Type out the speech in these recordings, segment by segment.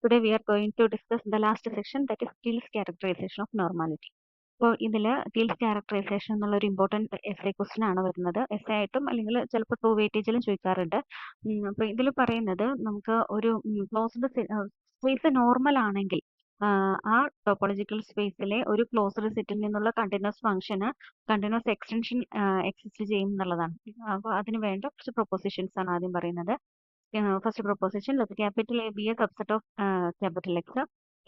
Today we are going to discuss the last section, that is Thiele's characterization of normality. അപ്പോൾ ഇതിൽ Thiele's characterization എന്നുള്ള ഒരു important essay question ആണ് വരുന്നത്. Essay ആയിട്ടും അല്ലെങ്കിൽ ചിലപ്പോൾ 2 വെയിറ്റേജിലും ചോദിക്കാറുണ്ട്. അപ്പോൾ ഇതിൽ പറയുന്നത് നമുക്ക് ഒരു ക്ലോസ്ഡ് സ്പേസ് നോർമൽ ആണെങ്കിൽ ആ ടോപ്പോളജിക്കൽ സ്പേസിലെ ഒരു ക്ലോസ്ഡ് സെറ്റിൽ നിന്നുള്ള കണ്ടിന്യൂസ് ഫംഗ്ഷന് കണ്ടിന്യൂസ് എക്സ്റ്റൻഷൻ എക്സിസ്റ്റ് ചെയ്യും എന്നുള്ളതാണ്. അപ്പോൾ അതിന് വേണ്ട കുറച്ച് പ്രൊപ്പോസിഷൻസ് ആണ് ആദ്യം പറയുന്നത്. First proposition, let capital A be a subset of capital X.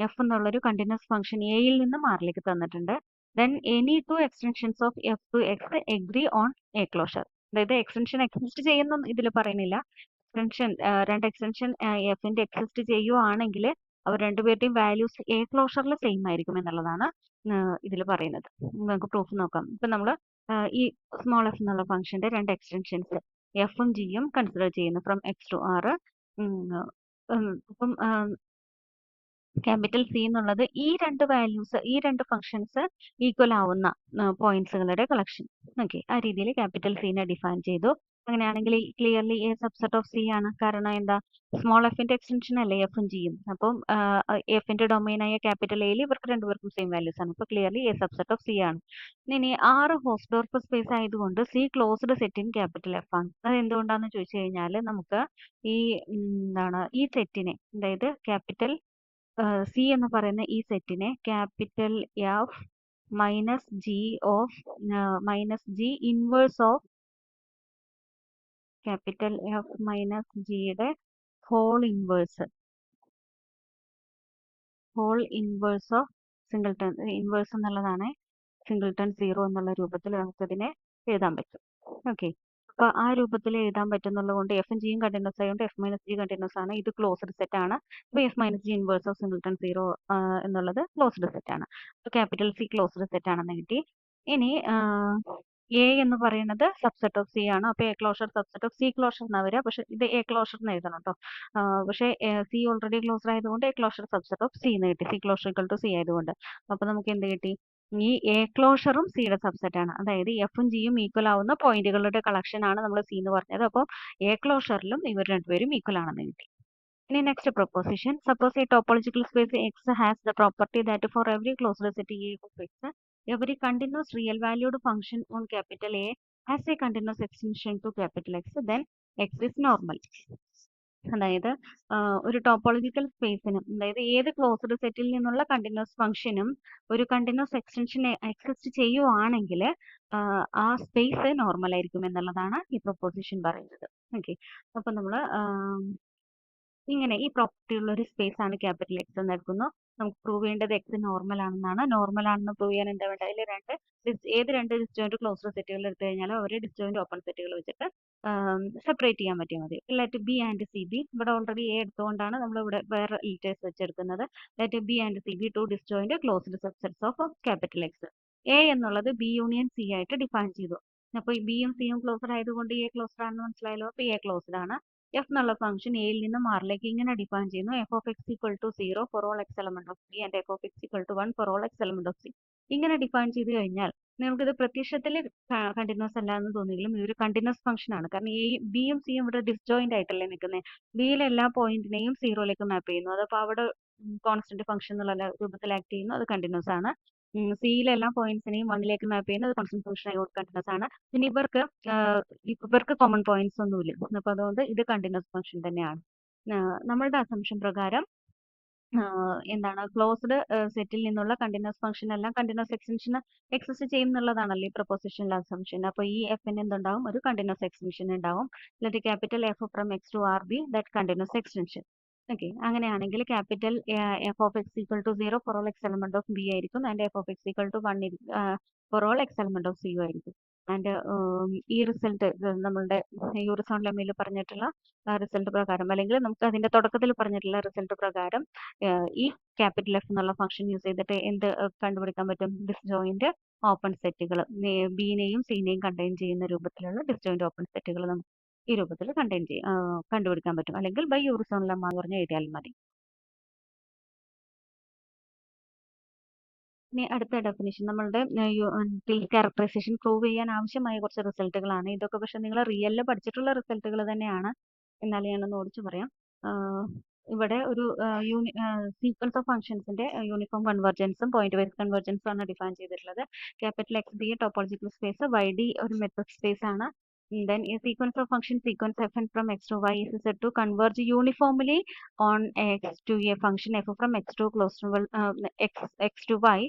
F എന്നുള്ളൊരു കണ്ടിന്യൂസ് ഫംഗ്ഷൻ എയിൽ നിന്ന് ആറിലേക്ക് തന്നിട്ടുണ്ട്. Then any two extensions of F to X agree on A closure. അതായത് എക്സ്റ്റൻഷൻ എക്സിസ്റ്റ് ചെയ്യുന്ന ഇതിൽ പറയുന്നില്ല. എക്സ്റ്റൻഷൻ രണ്ട് എക്സ്റ്റൻഷൻ എഫിന്റെ എക്സിസ്റ്റ് ചെയ്യുവാണെങ്കിൽ അവർ രണ്ടുപേരുടെയും വാല്യൂസ് എ ക്ലോഷറിൽ സെയിം ആയിരിക്കും എന്നുള്ളതാണ് ഇതിൽ പറയുന്നത്. നമുക്ക് പ്രൂഫ് നോക്കാം. ഇപ്പം നമ്മൾ ഈ സ്മോൾ എഫ് എന്നുള്ള ഫംഗ്ഷന്റെ രണ്ട് എക്സ്റ്റൻഷൻസ് എഫും ജിയും കൺസിഡർ ചെയ്യുന്നു ഫ്രം എക്സ് ടു ആർ. അപ്പം ക്യാപിറ്റൽ സി എന്നുള്ളത് ഈ രണ്ട് വാല്യൂസ്, ഈ രണ്ട് ഫംഗ്ഷൻസ് ഈക്വൽ ആവുന്ന പോയിന്റ്സുകളുടെ കളക്ഷൻ. ഓക്കെ, ആ രീതിയിൽ ക്യാപിറ്റൽ സീനെ ഡിഫൈൻ ചെയ്തു. അങ്ങനെയാണെങ്കിൽ clearly A subset of C ആണ്. കാരണം എന്താ, സ്മോൾ എഫിന്റെ എക്സ്റ്റൻഷൻ അല്ലേ എഫും ജിയും. അപ്പം എഫിന്റെ ഡൊമൈനായ ക്യാപിറ്റൽ എയിൽ ഇവർക്ക് രണ്ടുപേർക്കും സെയിം വാല്യൂസ് ആണ്. അപ്പോൾ clearly A subset of C ആണ്. ഇനി ആറ് ഹോസ്ഡോർഫ് സ്പേസ് ആയതുകൊണ്ട് C closed set in capital F ആണ്. അത് എന്തുകൊണ്ടാണെന്ന് ചോദിച്ചു കഴിഞ്ഞാൽ നമുക്ക് ഈ ഈ സെറ്റിനെ, അതായത് ക്യാപിറ്റൽ സി എന്ന് പറയുന്ന ഈ സെറ്റിനെ capital F minus G inverse of capital F minus ജിയുടെ whole inverse of singleton. Inverse എന്നുള്ളതാണ് സിംഗിൾട്ടൺ 0 എന്നുള്ള രൂപത്തിൽ നമുക്കതിനെ എഴുതാൻ പറ്റും. ഓക്കെ, അപ്പോൾ ആ രൂപത്തിൽ എഴുതാൻ പറ്റുന്നുള്ളത് കൊണ്ട് എഫും ജിയും കണ്ടിന്യൂസ് ആയതുകൊണ്ട് എഫ് മൈനസ് ജി കണ്ടിന്യൂസ് ആണ്. ഇത് ക്ലോസ്ഡ് സെറ്റ് ആണ്. അപ്പോൾ F minus G inverse of singleton 0 എന്നുള്ളത് ക്ലോസ്ഡ് സെറ്റ് ആണ്. അപ്പോൾ ക്യാപിറ്റൽ സി ക്ലോസ്ഡ് സെറ്റ് ആണെന്ന് കിട്ടി. ഇനി എ എന്ന് പറയുന്നത് സബ്സെറ്റ് ഓഫ് സി ആണ്. അപ്പോൾ A closure subset of C closure എന്നാ വരിക. പക്ഷെ ഇത് എ ക്ലോഷർ എന്ന് എഴുതണം കേട്ടോ. പക്ഷേ സി ഓൾറെഡി ക്ലോസർ ആയതുകൊണ്ട് A closure subset of C എന്ന് കിട്ടി. C closure equal to C ആയതുകൊണ്ട്. അപ്പോൾ നമുക്ക് എന്ത് കിട്ടി, ഈ എ ക്ലോഷറും സിയുടെ സബ്സെറ്റ് ആണ്. അതായത് എഫും ജിയും ഈക്വൽ ആവുന്ന പോയിന്റുകളുടെ കളക്ഷൻ ആണ് നമ്മൾ സി എന്ന് പറഞ്ഞത്. അപ്പോൾ എ ക്ലോഷറിലും ഇവർ രണ്ടുപേരും ഈക്വൽ ആണെന്ന് കിട്ടി. ഇനി next proposition, suppose A topological space X has the property that for every closed set A of X every continuous real valued function on capital A has a continuous extension to capital X, then X is normal. അതായത് ഒരു topological സ്പേസിനും, അതായത് ഏത് closed സെറ്റിൽ നിന്നുള്ള continuous ഫംഗ്ഷനും ഒരു continuous extension exist ചെയ്യുവാണെങ്കിൽ ആ സ്പേസ് നോർമൽ ആയിരിക്കും എന്നുള്ളതാണ് ഈ പ്രൊപ്പോസിഷൻ പറയുന്നത്. ഓക്കെ, അപ്പം നമ്മൾ ഇങ്ങനെ ഈ പ്രോപ്പർട്ടി ഉള്ള ഒരു സ്പേസ് ആണ് ക്യാപിറ്റൽ എക്സ് എന്ന് എടുക്കുന്നു. നമുക്ക് പ്രൂവ് ചെയ്യേണ്ടത് എക്സ് നോർമൽ ആണെന്നാണ്. നോർമൽ ആണെന്ന് പ്രൂവ് ചെയ്യാൻ എന്താ വേണ്ടത്, അതിൽ ഏത് രണ്ട് ഡിസ്ജോയിന്റ് ക്ലോസ്ഡ് സെറ്റുകൾ എടുത്തു കഴിഞ്ഞാലും ഒരു ഡിസ്ജോയിന്റ് ഓപ്പൺ സെറ്റുകൾ വെച്ചിട്ട് സെപ്പറേറ്റ് ചെയ്യാൻ പറ്റിയാൽ മതി. Let B and C be, ഇവിടെ ഓൾറെഡി എ എടുത്തുകൊണ്ടാണ് നമ്മൾ ഇവിടെ വേറെ ലെറ്റേഴ്സ് വെച്ചെടുക്കുന്നത്. Let B and C be two disjoint closed subsets of capital X. A എന്നുള്ളത് ബി യൂണിയൻ സി ആയിട്ട് ഡിഫൈൻ ചെയ്തു. അപ്പോൾ ബിയും സിയും ക്ലോസ്ഡ് ആയതുകൊണ്ട് എ ക്ലോസ്ഡ് ആണെന്ന് മനസ്സിലായല്ലോ. അപ്പോൾ എ ക്ലോസ്ഡ് ആണ്. എഫ് എന്നുള്ള ഫംഗ്ഷൻ എയിൽ നിന്ന് ആറിലേക്ക് ഇങ്ങനെ ഡിഫൈൻ ചെയ്യുന്നു. F of X equal to 0 for all X element of C and F of X equal to 1 for all X element of C. ഇങ്ങനെ ഡിഫൈൻ ചെയ്ത് കഴിഞ്ഞാൽ നമുക്കിത് പ്രത്യക്ഷത്തിൽ കണ്ടിന്യൂസ് അല്ല എന്ന് തോന്നിയെങ്കിലും ഇതൊരു കണ്ടിന്യൂസ് ഫംഗ്ഷൻ ആണ്. കാരണം ബിയും സിയും ഇവിടെ ഡിസ്ജോയിന്റ് ആയിട്ടല്ലേ നിൽക്കുന്നത്. ബിയിലെ എല്ലാ പോയിന്റിനെയും 0ലേക്ക് മാപ്പ് ചെയ്യുന്നു. അതപ്പോൾ അവിടെ കോൺസ്റ്റന്റ് ഫംഗ്ഷൻ എന്നുള്ള രൂപത്തിൽ ആക്ട് ചെയ്യുന്നു. അത് കണ്ടിന്യൂസ് ആണ്. സിയിലെ എല്ലാ പോയിന്റ്സിനെയും 1ലേക്ക് മാപ്പ് ചെയ്യുന്നത് കോൺസ്റ്റന്റ് ഫംഗ്ഷൻ ആയി കണ്ടിന്യൂസ് ആണ്. പിന്നെ ഇവർക്ക് കോമൺ പോയിന്റ്സ് ഒന്നുമില്ല. അപ്പൊ അതുകൊണ്ട് ഇത് കണ്ടിന്യൂസ് ഫംഗ്ഷൻ തന്നെയാണ്. നമ്മളുടെ അസംഷൻ പ്രകാരം എന്താണ്, ക്ലോസ്ഡ് സെറ്റിൽ നിന്നുള്ള കണ്ടിന്യൂസ് ഫംഗ്ഷൻ എല്ലാം കണ്ടിന്യൂസ് എക്സ്റ്റൻഷൻ എക്സിസ്റ്റ് ചെയ്യുന്നുള്ളതാണല്ലോ ഈ പ്രൊപ്പോസിഷനിലെ അസംഷൻ. അപ്പൊ ഈ എഫിന് എന്തുണ്ടാവും, ഒരു കണ്ടിന്യൂസ് എക്സ്റ്റൻഷൻ ഉണ്ടാവും. Let capital F from X to R be that continuous extension. Okay, അങ്ങനെയാണെങ്കിൽ capital F of X equal to 0 for all X element of B ആയിരിക്കും. And F of X equal to 1 for all X element of C ആയിരിക്കും. And ഈ result നമ്മളുടെ Urysohn ലെമ്മയിൽ പറഞ്ഞിട്ടുള്ള result പ്രകാരം, അല്ലെങ്കിൽ നമുക്ക് അതിന്റെ തുടക്കത്തിൽ പറഞ്ഞിട്ടുള്ള റിസൾട്ട് പ്രകാരം ഈ ക്യാപിറ്റൽ എഫ് എന്നുള്ള ഫംഗ്ഷൻ യൂസ് ചെയ്തിട്ട് എന്ത് കണ്ടുപിടിക്കാൻ പറ്റും, ഡിസ്ജോയിന്റ് ഓപ്പൺ സെറ്റുകൾ ബിനെയും സിനെയും കണ്ടെയ്ൻ ചെയ്യുന്ന രൂപത്തിലുള്ള ഡിസ്ജോയിന്റ് ഓപ്പൺ സെറ്റുകൾ നമുക്ക് ഈ രൂപത്തിൽ കണ്ടുപിടിക്കാൻ പറ്റും. അല്ലെങ്കിൽ ബൈ യൂറിസോൺ ലെമ്മ എന്ന് പറഞ്ഞ് എഴുതിയാലും മതി. ഇനി അടുത്ത ഡെഫിനിഷൻ, നമ്മളുടെ ക്യാരക്ടറൈസേഷൻ പ്രൂവ് ചെയ്യാൻ ആവശ്യമായ കുറച്ച് റിസൾട്ടുകളാണ് ഇതൊക്കെ. പക്ഷെ നിങ്ങൾ റിയലിൽ പഠിച്ചിട്ടുള്ള റിസൾട്ടുകൾ തന്നെയാണ്. എന്നാലും ഞാനൊന്ന് ഓടിച്ചു പറയാം. ഇവിടെ ഒരു സീക്വൻസ് ഓഫ് ഫംഗ്ഷൻസിന്റെ യൂണിഫോം കൺവെർജൻസും പോയിന്റ് വൈസ് കൺവെർജൻസും ആണ് ഡിഫൈൻ ചെയ്തിട്ടുള്ളത്. Capital X be topological space, Y D ഒരു മെട്രിക് സ്പേസ് ആണ്. Then a sequence of function sequence fn from x to y is said to converge uniformly on x to a function f from x to close to x to y.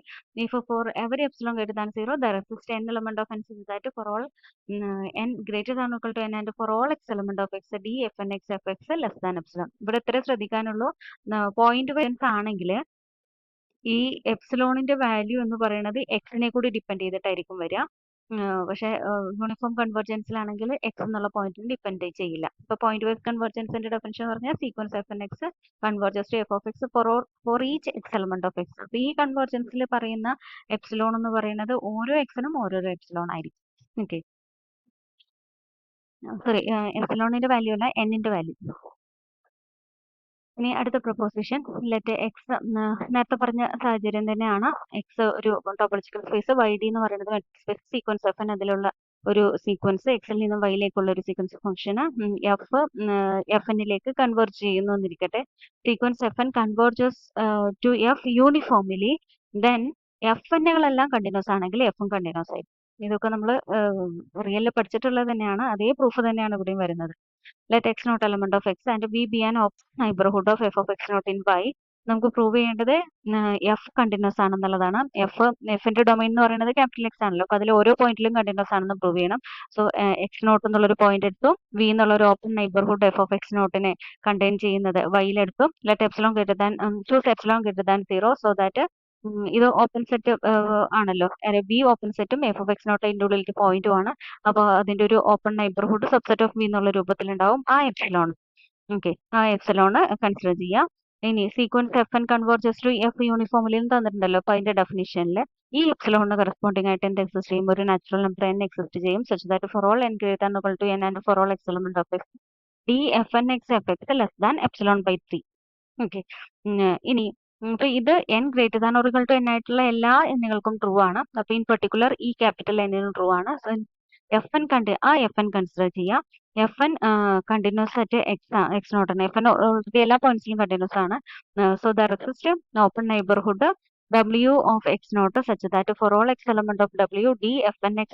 If for every epsilon greater than 0, there exists n element of n such that for all n greater than or equal to n and for all x element of x d fn x f x less than epsilon. ഇവിടെ ഇത്ര ശ്രദ്ധിക്കാനുള്ളൂ. Point wise ആണെങ്കിൽ ഈ എപ്സിലോണിന്റെ value എന്ന് പറയുന്നത് എക്സിനെ കൂടി depend ചെയ്തിട്ടായിരിക്കും വരിക. പക്ഷെ uniform കൺവെർജൻസിലാണെങ്കിൽ X എന്നുള്ള പോയിന്റിന് ഡിപ്പെൻഡ് ചെയ്യില്ല. ഇപ്പൊ പോയിന്റ് വൈസ് കൺവെർജൻസിന്റെ ഡെഫിനിഷൻ പറഞ്ഞാൽ sequence F N X converges to F of X for each X element of X. അപ്പൊ ഈ കൺവെർജൻസിൽ പറയുന്ന എപ്സിലോൺ എന്ന് പറയുന്നത് ഓരോ എക്സിനും ഓരോരോ എപ്സിലോൺ ആയിരിക്കും. ഓക്കെ, സോറി, എപ്സിലോണിന്റെ വാല്യൂ അല്ല, എന്നിന്റെ വാല്യൂ. ഇനി അടുത്ത പ്രൊപ്പോസിഷൻ, ലെറ്റ് എക്സ് നേരത്തെ പറഞ്ഞ സാഹചര്യം തന്നെയാണ്. എക്സ് ഒരു ടോപ്പോളജിക്കൽ സ്പേസ്, വൈ ഡി എന്ന് പറയുന്നത് metric space, sequence F N അതിലുള്ള ഒരു സീക്വൻസ്, എക്സിൽ നിന്നും വൈയിലേക്കുള്ള ഒരു സീക്വൻസ് ഫംഗ്ഷൻ എഫ് എന്നിലേക്ക് കൺവേർജ് ചെയ്യുന്നു എന്നിരിക്കട്ടെ. Sequence F N converges to F uniformly, then F എന്നുകളെല്ലാം കണ്ടിന്യൂസ് ആണെങ്കിൽ എഫും കണ്ടിന്യൂസ് ആയിരിക്കും. ഇതൊക്കെ നമ്മൾ റിയലിൽ പഠിച്ചിട്ടുള്ളത് തന്നെയാണ്. അതേ പ്രൂഫ് തന്നെയാണ് ഇവിടെയും വരുന്നത്. Let X naught element of X and V be an neighbourhood of F of X naught in Y. നമുക്ക് പ്രൂവ് ചെയ്യേണ്ടത് എഫ് കണ്ടിന്യൂസ് ആണെന്നുള്ളതാണ്. എഫിന്റെ ഡൊമൈൻ എന്ന് പറയുന്നത് ക്യാപിറ്റൽ എക്സ് ആണല്ലോ. അപ്പൊ അതിൽ ഓരോ പോയിന്റിലും കണ്ടിന്യൂസ് ആണെന്ന് പ്രൂവ് ചെയ്യണം. സോ എക്സ് നോട്ട് എന്നുള്ളൊരു പോയിന്റ് എടുത്തു, വി എന്നുള്ള ഒരു open neighbourhood F of X നോട്ടിനെ കണ്ടെയ്ൻ ചെയ്യുന്നത് വൈയിലെടുത്തു. Let epsilon greater than choose epsilon greater than 0 so that ഇത് ഓപ്പൺ സെറ്റ് ആണല്ലോ. ബി ഓപ്പൺ സെറ്റും എഫ് ഓഫ് എക്സ് നോട്ട് അതിൻ്റെ ഉള്ളിലേക്ക് പോയിന്റും ആണ്. അപ്പോൾ അതിന്റെ ഒരു open neighbourhood subset of B എന്നുള്ള രൂപത്തിലുണ്ടാവും ആ എപ്സിലോൺ. ഓക്കെ, ആ എപ്സിലോൺ കൺസിഡർ ചെയ്യാം. ഇനി sequence F N converges to F യൂണിഫോമിലും തന്നിട്ടുണ്ടല്ലോ. അപ്പൊ അതിന്റെ ഡെഫിനിഷനിൽ ഈ എപ്സിലോണിന് കറസ്പോണ്ടിങ് ആയിട്ട് എന്ത് എക്സിസ്റ്റ് ചെയ്യും? ഒരു നാച്ചുറൽ നമ്പർ എൻ എക്സിസ്റ്റ് ചെയ്യും. Such that for all N greater than equal to N and for all X element of X D F N X F X less than epsilon by 3. Okay, ഇനി ഇപ്പൊ ഇത് N greater than or equal to N ആയിട്ടുള്ള എല്ലാ എന്നുകൾക്കും true ആണ്. അപ്പൊ in particular ഈ capital എന്നിനും ട്രൂ ആണ്. F N F N consider ചെയ്യാം. F N continuous at X not ആണ്. എഫ് എൻ ഓൾറെഡി എല്ലാ പോയിന്റ്സിലും കണ്ടിന്യൂസ് ആണ്. So there exist open neighbourhood W of x naught such that for all x element of W d fn x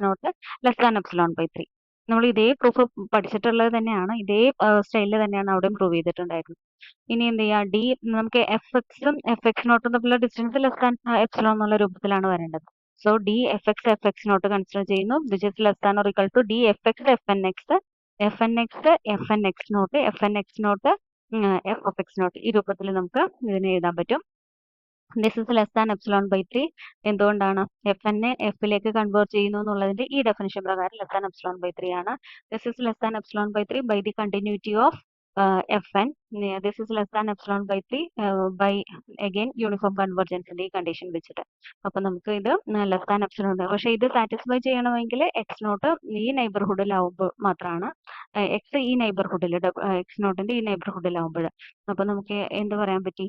naught less than epsilon by 3. നമ്മൾ ഇതേ proof പഠിച്ചിട്ടുള്ളത് തന്നെയാണ്. ഇതേ സ്റ്റൈലിൽ തന്നെയാണ് അവിടെ പ്രൂവ് ചെയ്തിട്ടുണ്ടായിരുന്നത്. ഇനി എന്ത് ചെയ്യാം? ഡി നമുക്ക് എഫ് എക്സും എഫ് എക്സ് നോട്ടും തമ്മിലുള്ള ഡിസ്റ്റൻസ് ലെസ് ദാൻ എപ്സിലോൺ എന്നുള്ള രൂപത്തിലാണ് വരേണ്ടത്. So D F X naught consider ചെയ്യുന്നു. Which is less than or equal to D F F N X naught F of X naught. ഈ രൂപത്തിൽ നമുക്ക് ഇതിനെ എഴുതാൻ പറ്റും. This is less than epsilon by 3. എന്തുകൊണ്ടാണ്? എഫ് എന്നെ എഫിലേക്ക് കൺവേർട്ട് ചെയ്യുന്നു എന്നുള്ളതിന്റെ ഈ ഡെഫിനിഷൻ പ്രകാരം ലെസ് ദാൻ എപ്സിലോൺ ബൈ 3 ആണ്. This is less than epsilon by 3 by the continuity of F N. This is less than epsilon by 3 by again uniform കൺവെർജൻസിന്റെ ഈ കണ്ടീഷൻ വെച്ചിട്ട്. അപ്പൊ നമുക്ക് ഇത് ലെസ് ദാൻ എപ്സിലോൺ ഉണ്ട്. പക്ഷെ ഇത് സാറ്റിസ്ഫൈ ചെയ്യണമെങ്കിൽ എക്സ് നോട്ട് ഈ നൈബർഹുഡിലാവുമ്പോൾ മാത്രമാണ്. എക്സ് ഈ നൈബർഹുഡിൽ എക്സ് നോട്ടിന്റെ ഈ നൈബർഹുഡിലാവുമ്പോൾ. അപ്പൊ നമുക്ക് എന്ത് പറയാൻ പറ്റി?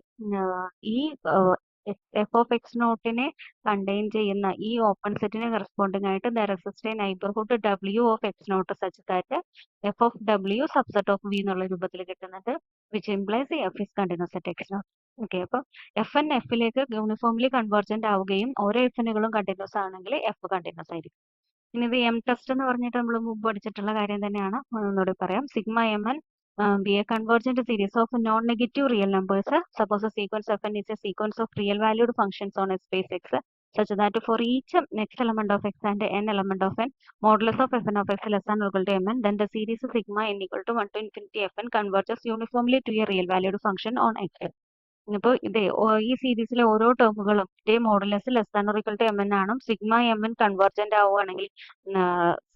ഈ എഫ് ഓഫ് എക്സ് നോട്ടിനെ കണ്ടെയ്ൻ ചെയ്യുന്ന ഈ ഓപ്പൺ സെറ്റിന് കറസ്പോണ്ടിങ് ആയിട്ട് there exist a neighbourhood W of X naught such that F of W subset of V എന്നുള്ള രൂപത്തിൽ കിട്ടുന്നുണ്ട്. Which implies F is continuous at X naught. Okay, അപ്പൊ F N എഫിലേക്ക് യൂണിഫോംലി കൺവേർജന്റ് ആവുകയും ഓരോ F എന്നുകളും continuous ആണെങ്കിൽ F continuous ആയിരിക്കും. ഇനി ഇത് എം ടെസ്റ്റ് എന്ന് പറഞ്ഞിട്ട് നമ്മൾ മുമ്പ് പഠിച്ചിട്ടുള്ള കാര്യം തന്നെയാണ്. ഒന്നുകൂടി പറയാം. Sigma M N be a convergent series of non-negative real numbers. Suppose a sequence Fn is a sequence of real valued functions on a space X such that for each x element of X and n element of n, modulus of Fn of X less than or equal to Mn, then the series sigma n equal to 1 to infinity Fn converges uniformly to a real valued function on X. ഇപ്പോൾ ഇതേ ഈ സീരീസിലെ ഓരോ ടേമുകളും ഇതേ modulus less than or equal to M N ആണ്. Sigma M N convergent ആവുകയാണെങ്കിൽ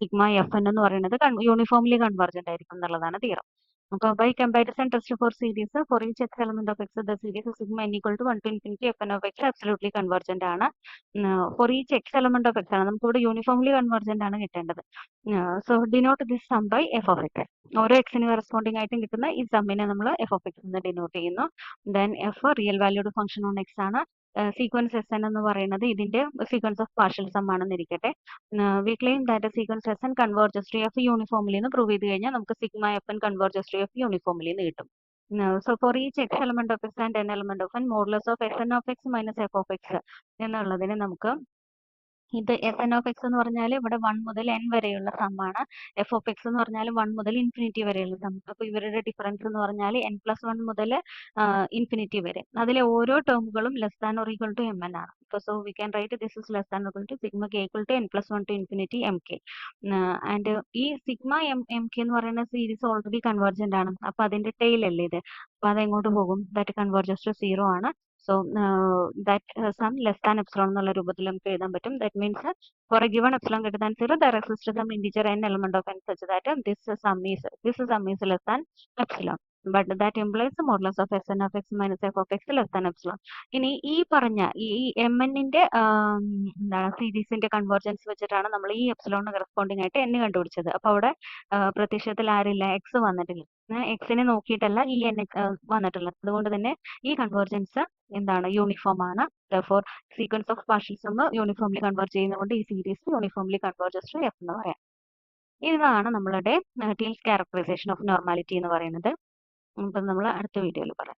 sigma F N എന്ന് പറയുന്നത് യൂണിഫോംലി കൺവെർജന്റ് ആയിരിക്കും എന്നുള്ളതാണ് തിയറം. അപ്പോൾ by comparison test for series for each X element of X the series sigma n equal to 1 to infinity Fn of X absolutely convergent ആണ്. For each X element of X ആണ്. നമുക്ക് ഇവിടെ uniformly convergent ആണ് കിട്ടേണ്ടത്. So denote this sum by F of X. ഓരോ എക്സിന് corresponding ആയിട്ടും കിട്ടുന്ന ഈ സമ്മിനെ നമ്മൾ എഫ് ഓഫ് എക്സ് എന്ന് ഡിനോട്ട് ചെയ്യുന്നു. Then F real valued function on X ആണ്. സീക്വൻസ് എസ് എൻ എന്ന് പറയുന്നത് ഇതിന്റെ സീക്വൻസ് ഓഫ് പാർഷ്യൽ സം ആണെന്ന് ഇരിക്കട്ടെ. We claim that sequence S N converges to F uniformly എന്ന് പ്രൂവ് ചെയ്ത് കഴിഞ്ഞാൽ നമുക്ക് sigma F N converges to F uniformly എന്ന് കിട്ടും. So for each x element of x and n element of n, modulus of Sn of x minus f of x എന്നുള്ളതിനെ നമുക്ക് ഇത് F N of X എന്ന് പറഞ്ഞാൽ ഇവിടെ 1 മുതൽ n വരെയുള്ള സമ്മാണ്. എഫ് ഓഫ് എക്സ് എന്ന് പറഞ്ഞാൽ 1 മുതൽ ഇൻഫിനിറ്റി വരെയുള്ള സം. അപ്പോൾ ഇവരുടെ ഡിഫറൻസ് എന്ന് പറഞ്ഞാൽ n+1 മുതൽ ഇൻഫിനിറ്റി വരെ. അതിലെ ഓരോ ടേമുകളും less than or equal to mn ആണ്. So we can write this is less than or equal to sigma K equal to n+1 to infinity M K. And ഈ സിഗ്മ എം കെ എന്ന് പറയുന്ന series already convergent ആണ്. അപ്പോൾ അതിന്റെ tail അല്ലേ ഇത്. അപ്പോൾ അതെങ്ങോട്ട് പോകും? ദാറ്റ് കൺവേർജസ് ടു 0 ആണ്. So that sum less than epsilon എന്നുള്ള രൂപത്തിൽ നമുക്ക് എഴുതാൻ പറ്റും. That means for a given epsilon greater than 0, there exists some integer n element of n such that this sum is less than epsilon. But that implies the modulus of Sn of x minus f of x less than epsilon. ഇനി ഈ പറഞ്ഞ ഈ mn-ന്റെ എന്താണ് സീരീസിന്റെ convergence വെച്ചിട്ടാണ് നമ്മൾ ഈ എപ്സിലോണിന് corresponding ആയിട്ട് n കണ്ടുപിടിച്ചത്. അപ്പോൾ അവിടെ പ്രത്യക്ഷത്തിൽ ആരില്ല, എക്സ് വന്നിട്ടില്ല. എക്സിനെ നോക്കിയിട്ടല്ല ഈ n വന്നിട്ടുള്ളത്. അതുകൊണ്ട് തന്നെ ഈ കൺവേർജൻസ് എന്താണ്, യൂണിഫോം ആണ്. Therefore sequence of partial sum uniformly converge ചെയ്യുന്നതുകൊണ്ട് ഈ series uniformly converges to F എന്ന് പറയാം. ഇതാണ് നമ്മളുടെ ടീൽസ് ക്യാരക്ടറൈസേഷൻ ഓഫ് നോർമാലിറ്റി എന്ന് പറയുന്നത്. അപ്പം നമ്മൾ അടുത്ത വീഡിയോയിൽ പറയാം.